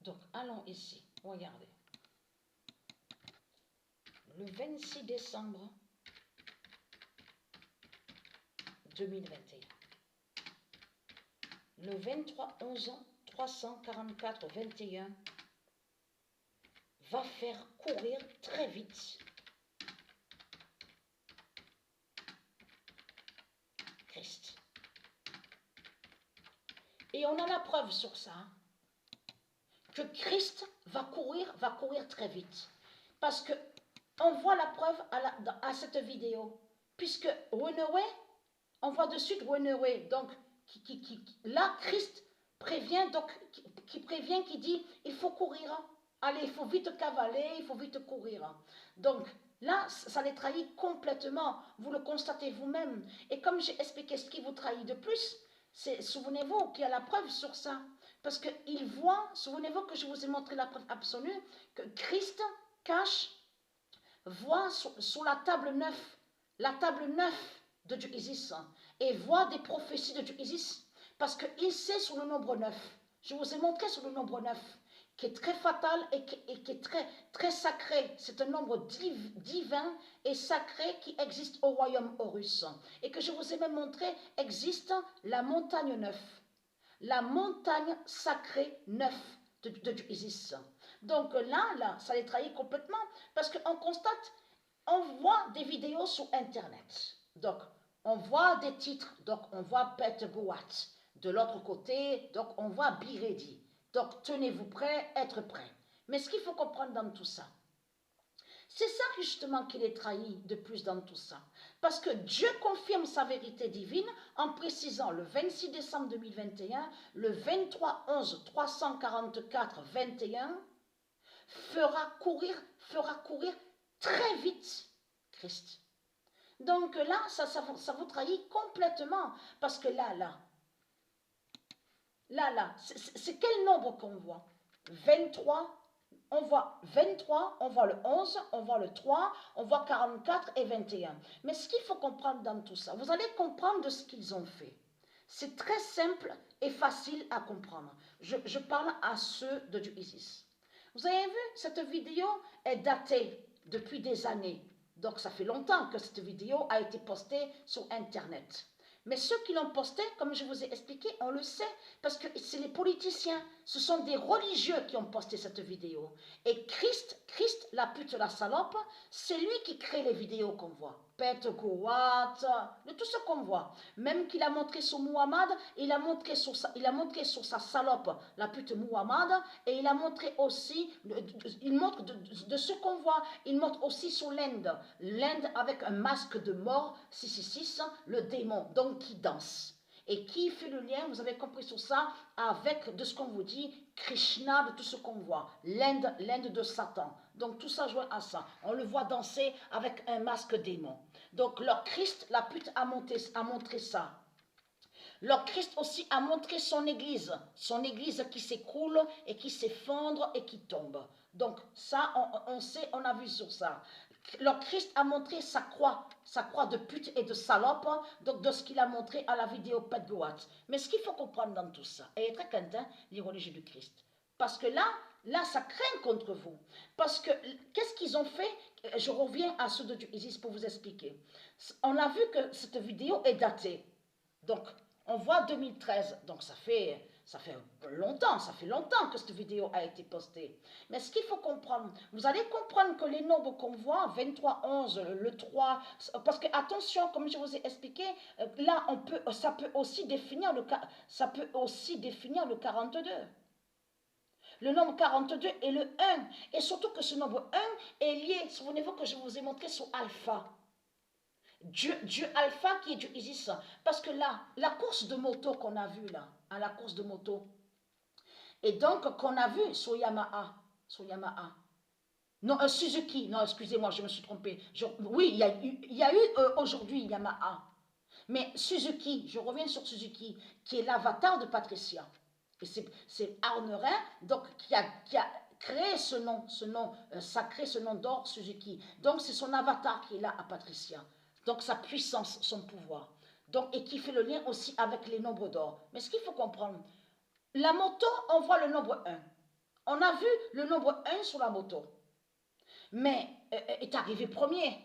Donc, allons ici. Regardez. Le 26 décembre 2021. Le 23 11 344 21 va faire courir très vite Christ. Et on a la preuve sur ça, que Christ va courir très vite. Parce que on voit la preuve à cette vidéo. Puisque Runaway, on voit de suite Runaway, donc là Christ prévient, donc qui dit il faut courir. Allez, il faut vite cavaler, il faut vite courir. Donc là, ça les trahit complètement. Vous le constatez vous-même. Et comme j'ai expliqué ce qui vous trahit de plus, c'est, souvenez-vous qu'il y a la preuve sur ça. Parce qu'il voit, souvenez-vous que je vous ai montré la preuve absolue, que Christ cache, voit sur la table 9 de Dieu Isis, et voit des prophéties de Dieu Isis, parce qu'il sait sur le nombre 9. Je vous ai montré sur le nombre 9, qui est très fatal et qui est très, très sacré. C'est un nombre divin et sacré qui existe au royaume Horus. Et que je vous ai même montré, existe la montagne 9. La montagne sacrée 9 de Dieu Isis. Donc là, ça les trahit complètement, parce qu'on constate, on voit des vidéos sur Internet. Donc, on voit des titres. Donc, on voit Pet Goat. De l'autre côté, donc, on voit Be Ready. Donc, tenez-vous prêts, être prêts. Mais ce qu'il faut comprendre dans tout ça, c'est ça justement qui les trahit de plus dans tout ça. Parce que Dieu confirme sa vérité divine en précisant le 26 décembre 2021, le 23 11 344 21 fera courir très vite Christ. Donc là, ça vous trahit complètement. Parce que là, c'est quel nombre qu'on voit? 23, on voit 23, on voit le 11, on voit le 3, on voit 44 et 21. Mais ce qu'il faut comprendre dans tout ça, vous allez comprendre de ce qu'ils ont fait. C'est très simple et facile à comprendre. Je parle à ceux de Dieu Isis. Vous avez vu, cette vidéo est datée depuis des années. Donc ça fait longtemps que cette vidéo a été postée sur Internet. Mais ceux qui l'ont postée, comme je vous ai expliqué, on le sait, parce que c'est les politiciens, ce sont des religieux qui ont posté cette vidéo. Et Christ, la pute, la salope, c'est lui qui crée les vidéos qu'on voit. Pète, Goat, de tout ce qu'on voit. Même qu'il a montré sur Muhammad, il a montré sur sa salope, la pute Muhammad, et il a montré aussi, il montre de ce qu'on voit, il montre aussi sur l'Inde avec un masque de mort, 666, le démon, donc qui danse. Et qui fait le lien, vous avez compris sur ça, avec de ce qu'on vous dit, Krishna, de tout ce qu'on voit, l'Inde de Satan. Donc tout ça joint à ça. On le voit danser avec un masque démon. Donc leur Christ, la pute, a montré ça. Leur Christ aussi a montré son église qui s'écroule et qui s'effondre et qui tombe. Donc ça, on sait, on a vu sur ça. Leur Christ a montré sa croix de pute et de salope, donc de ce qu'il a montré à la vidéo Pet Goat. Mais ce qu'il faut comprendre dans tout ça, et très quentin, les religieux du Christ. Parce que là, ça craint contre vous. Parce que, qu'est-ce qu'ils ont fait? Je reviens à ceux de Dieu Isis pour vous expliquer. On a vu que cette vidéo est datée. Donc, on voit 2013, donc ça fait longtemps que cette vidéo a été postée. Mais ce qu'il faut comprendre, vous allez comprendre que les nombres qu'on voit, 23, 11, le 3, parce que attention, comme je vous ai expliqué, là ça peut aussi définir le 42. Le nombre 42 est le 1, et surtout que ce nombre 1 est lié, souvenez-vous que je vous ai montré sur Alpha. Dieu Alpha qui est Dieu Isis. Parce que là, la course de moto qu'on a vue là, la course de moto, et donc qu'on a vu sur Yamaha. Non, Suzuki, non, excusez-moi, je me suis trompée. Oui, il y a eu aujourd'hui Yamaha. Mais Suzuki, je reviens sur Suzuki, qui est l'avatar de Patricia. Et c'est Arnerin, donc, qui a créé ce nom sacré, ce nom d'or Suzuki. Donc c'est son avatar qui est là à Patricia. Donc sa puissance, son pouvoir. Donc, et qui fait le lien aussi avec les nombres d'or. Mais ce qu'il faut comprendre, la moto, on voit le nombre 1. On a vu le nombre 1 sur la moto. Mais est arrivé premier,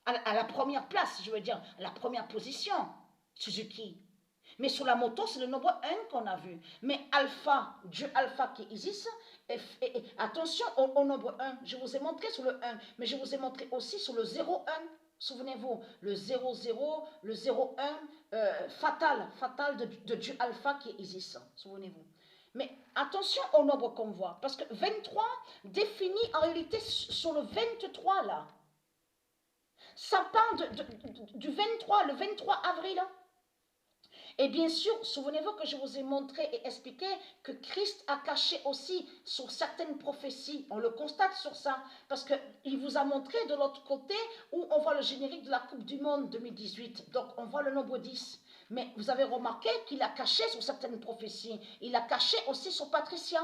à la première place, je veux dire, à la première position, Suzuki. Mais sur la moto, c'est le nombre 1 qu'on a vu. Mais Alpha, Dieu Alpha qui est Isis, attention au nombre 1. Je vous ai montré sur le 1, mais je vous ai montré aussi sur le 0,1. Souvenez-vous, le 0,0, le 0,1, fatal de Dieu Alpha qui est Isis. Souvenez-vous. Mais attention au nombre qu'on voit, parce que 23 définit en réalité sur le 23 là. Ça part du 23, le 23 avril. Et bien sûr, souvenez-vous que je vous ai montré et expliqué que Christ a caché aussi sur certaines prophéties. On le constate sur ça, parce qu'il vous a montré de l'autre côté où on voit le générique de la Coupe du Monde 2018. Donc on voit le nombre 10. Mais vous avez remarqué qu'il a caché sur certaines prophéties. Il a caché aussi sur Patricia.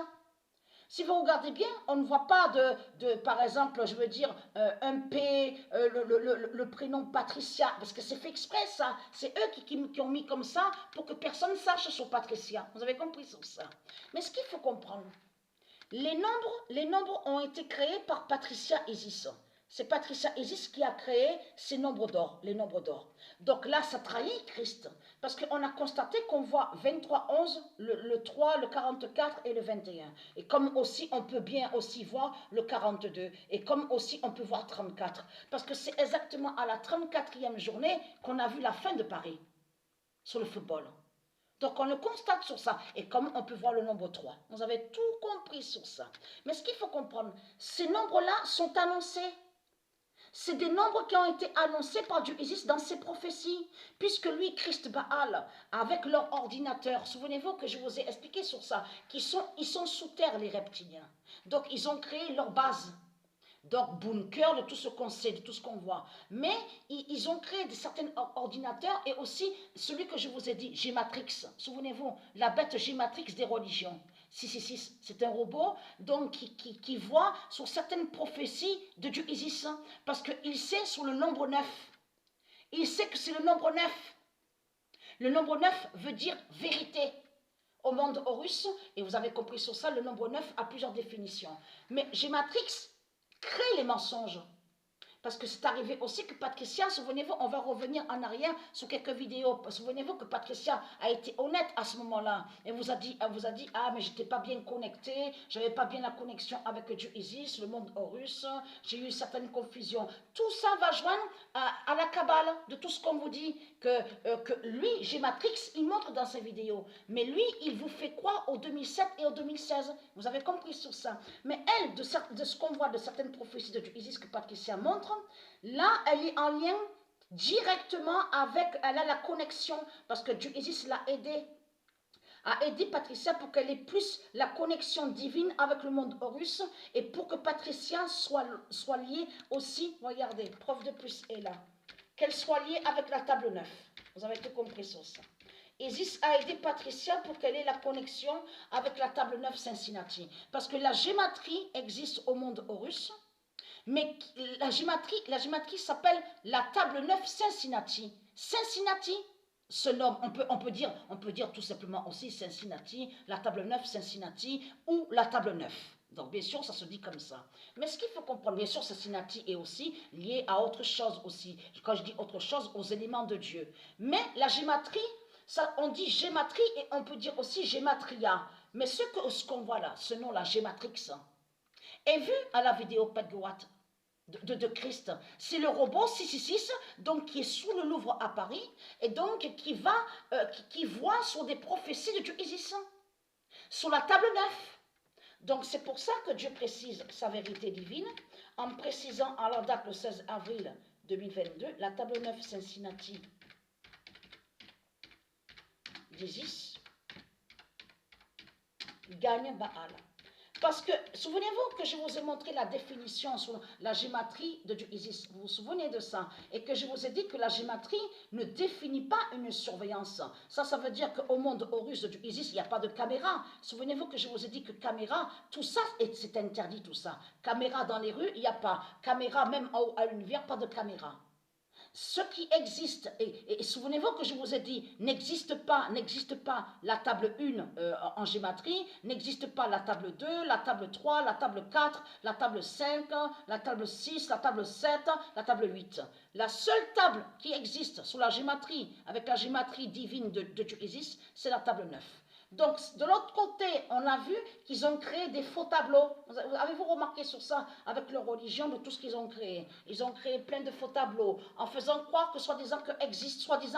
Si vous regardez bien, on ne voit pas par exemple, je veux dire, un P, le prénom Patricia, parce que c'est fait exprès ça. C'est eux qui ont mis comme ça pour que personne sache sur Patricia. Vous avez compris sur ça. Mais ce qu'il faut comprendre, les nombres ont été créés par Patricia Isis. C'est Patricia Isis qui a créé ces nombres d'or, les nombres d'or. Donc là, ça trahit Christ. Parce qu'on a constaté qu'on voit 23, 11, le 3, le 44 et le 21. Et comme aussi, on peut bien aussi voir le 42. Et comme aussi, on peut voir 34. Parce que c'est exactement à la 34e journée qu'on a vu la fin de Paris sur le football. Donc on le constate sur ça. Et comme on peut voir le nombre 3. Vous avez tout compris sur ça. Mais ce qu'il faut comprendre, ces nombres-là sont annoncés. C'est des nombres qui ont été annoncés par Dieu Isis dans ses prophéties, puisque lui, Christ Baal, avec leur ordinateur, souvenez-vous que je vous ai expliqué sur ça, ils sont sous terre, les reptiliens. Donc, ils ont créé leur base. Donc, bunker de tout ce qu'on sait, de tout ce qu'on voit. Mais ils ont créé certains ordinateurs et aussi celui que je vous ai dit, Gématrix. Souvenez-vous, la bête Gématrix des religions. 666, c'est un robot donc qui voit sur certaines prophéties de Dieu Isis, parce qu'il sait sur le nombre 9. Il sait que c'est le nombre 9. Le nombre 9 veut dire vérité au monde Horus, et vous avez compris sur ça, le nombre 9 a plusieurs définitions. Mais Gématrix crée les mensonges. Parce que c'est arrivé aussi que Patricia, souvenez-vous, on va revenir en arrière sur quelques vidéos. Souvenez-vous que Patricia a été honnête à ce moment-là. Elle vous a dit, ah, mais j'étais pas bien connectée, j'avais pas bien la connexion avec Dieu Isis, le monde Horus, j'ai eu certaines confusions. Tout ça va joindre à la cabale de tout ce qu'on vous dit, que lui, Gématrix, il montre dans ses vidéos. Mais lui, il vous fait croire au 2007 et au 2016. Vous avez compris sur ça. Mais elle, de ce qu'on voit de certaines prophéties de Dieu Isis que Patricia montre, là, elle est en lien directement avec, elle a la connexion, parce que Dieu Isis l'a aidé, a aidé Patricia pour qu'elle ait plus la connexion divine avec le monde Horus, et pour que Patricia soit liée aussi, regardez, preuve de plus est là, qu'elle soit liée avec la table 9. Vous avez tout compris sur ça. Isis a aidé Patricia pour qu'elle ait la connexion avec la table 9 Cincinnati, parce que la gématrie existe au monde Horus, mais la gématrie s'appelle la table 9 Cincinnati. Cincinnati se nomme, on peut dire tout simplement aussi Cincinnati, la table 9 Cincinnati ou la table 9. Donc bien sûr, ça se dit comme ça. Mais ce qu'il faut comprendre, bien sûr, Cincinnati est aussi lié à autre chose aussi. Quand je dis autre chose, aux éléments de Dieu. Mais la gématrie, ça, on dit gématrie et on peut dire aussi gématria. Mais ce qu'on voit là, ce nom-là, gématrix, est vu à la vidéo Pedguat de Christ. C'est le robot 666, donc qui est sous le Louvre à Paris, et donc qui voit sur des prophéties de Dieu Isis, sur la table 9. Donc c'est pour ça que Dieu précise sa vérité divine, en précisant à la date le 16 avril 2022, la table 9 Cincinnati d'Isis gagne Baal. Parce que, souvenez-vous que je vous ai montré la définition sur la gématrie de Dieu Isis. Vous vous souvenez de ça? Et que je vous ai dit que la gématrie ne définit pas une surveillance. Ça veut dire qu'au monde Horus de Dieu Isis, il n'y a pas de caméra. Souvenez-vous que je vous ai dit que caméra, tout ça, c'est interdit tout ça. Caméra dans les rues, il n'y a pas. Caméra même à l'univers, pas de caméra. ce qui existe, et souvenez-vous que je vous ai dit, n'existe pas la table 1 en gématrie, n'existe pas la table 2, la table 3, la table 4, la table 5, la table 6, la table 7, la table 8. La seule table qui existe sur la gématrie, avec la gématrie divine de Dieu Isis, c'est la table 9. Donc, de l'autre côté, on a vu qu'ils ont créé des faux tableaux. Avez-vous remarqué sur ça, avec leur religion, de tout ce qu'ils ont créé? Ils ont créé plein de faux tableaux, en faisant croire que soi-disant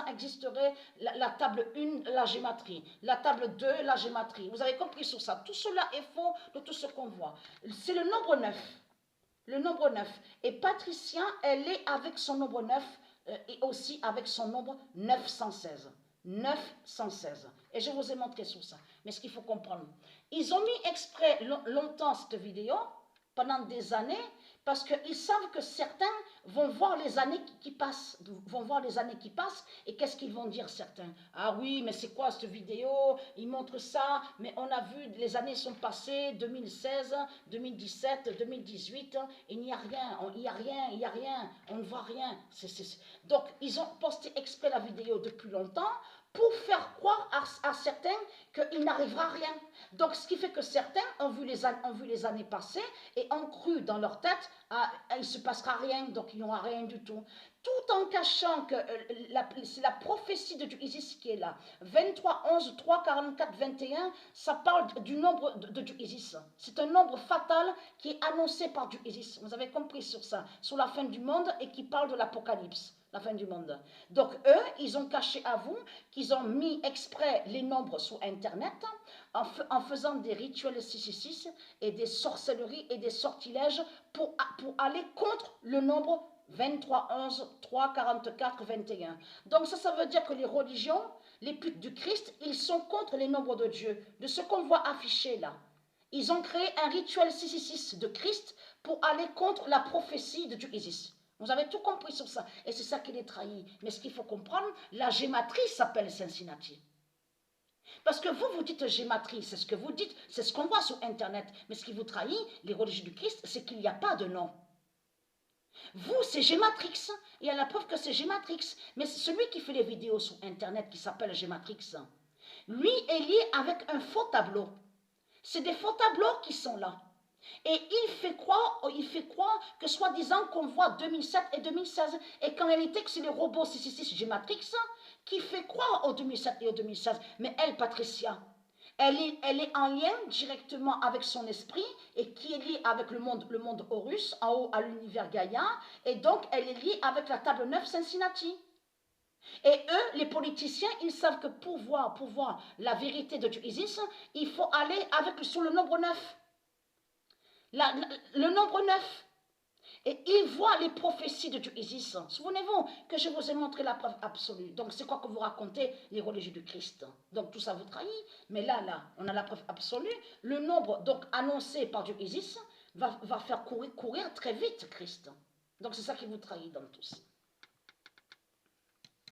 existerait la table 1, la gématrie, la table 2, la gématrie. Vous avez compris sur ça. Tout cela est faux de tout ce qu'on voit. C'est le nombre 9. Le nombre 9. Et Patricia, elle est avec son nombre 9 et aussi avec son nombre 916. 916. Et je vous ai montré sur ça. Mais ce qu'il faut comprendre, ils ont mis exprès longtemps cette vidéo, pendant des années, parce qu'ils savent que certains vont voir les années qui passent, et qu'est-ce qu'ils vont dire certains? Ah oui, mais c'est quoi cette vidéo? Ils montrent ça, mais on a vu, les années sont passées, 2016, 2017, 2018, il n'y a rien, on ne voit rien. Donc, ils ont posté exprès la vidéo depuis longtemps, pour faire croire à certains qu'il n'arrivera rien. Donc, ce qui fait que certains ont vu les années passer et ont cru dans leur tête, il ne se passera rien, donc il n'y aura rien du tout. Tout en cachant que c'est la prophétie de Dieu Isis qui est là. 23, 11, 3, 44, 21, ça parle du nombre de Dieu Isis. C'est un nombre fatal qui est annoncé par Dieu Isis. Vous avez compris sur ça, sur la fin du monde et qui parle de l'Apocalypse. La fin du monde. Donc eux, ils ont caché à vous qu'ils ont mis exprès les nombres sur Internet en faisant des rituels 666 et des sorcelleries et des sortilèges pour aller contre le nombre 23, 11, 3, 44, 21. Donc ça veut dire que les religions, les putes du Christ, ils sont contre les nombres de Dieu, de ce qu'on voit affiché là. Ils ont créé un rituel 666 de Christ pour aller contre la prophétie de Dieu Isis. Vous avez tout compris sur ça. Et c'est ça qui les trahit. Mais ce qu'il faut comprendre, la gématrie s'appelle Cincinnati. Parce que vous dites gématrie, c'est ce que vous dites, c'est ce qu'on voit sur Internet. Mais ce qui vous trahit, les religieux du Christ, c'est qu'il n'y a pas de nom. Vous, c'est Gématrix. Il y a la preuve que c'est Gématrix. Mais c'est celui qui fait les vidéos sur Internet qui s'appelle Gématrix. Lui est lié avec un faux tableau. C'est des faux tableaux qui sont là. Et il fait croire que soi-disant qu'on voit 2007 et 2016, et qu'en réalité que c'est les robots 666 Gématrix qui fait croire au 2007 et au 2016. Mais elle, Patricia, elle est en lien directement avec son esprit, et qui est liée avec le monde Horus, en haut à l'univers Gaïa, et donc elle est liée avec la table 9 Cincinnati. Et eux, les politiciens, ils savent que pour voir la vérité de Dieu Isis, il faut aller sur le nombre 9. Le nombre 9. Et ils voient les prophéties de Dieu Isis. Souvenez-vous que je vous ai montré la preuve absolue. Donc c'est quoi que vous racontez, les religieux du Christ? Donc tout ça vous trahit. Mais là, on a la preuve absolue. Le nombre donc annoncé par Dieu Isis va faire courir très vite Christ. Donc c'est ça qui vous trahit dans tout ça.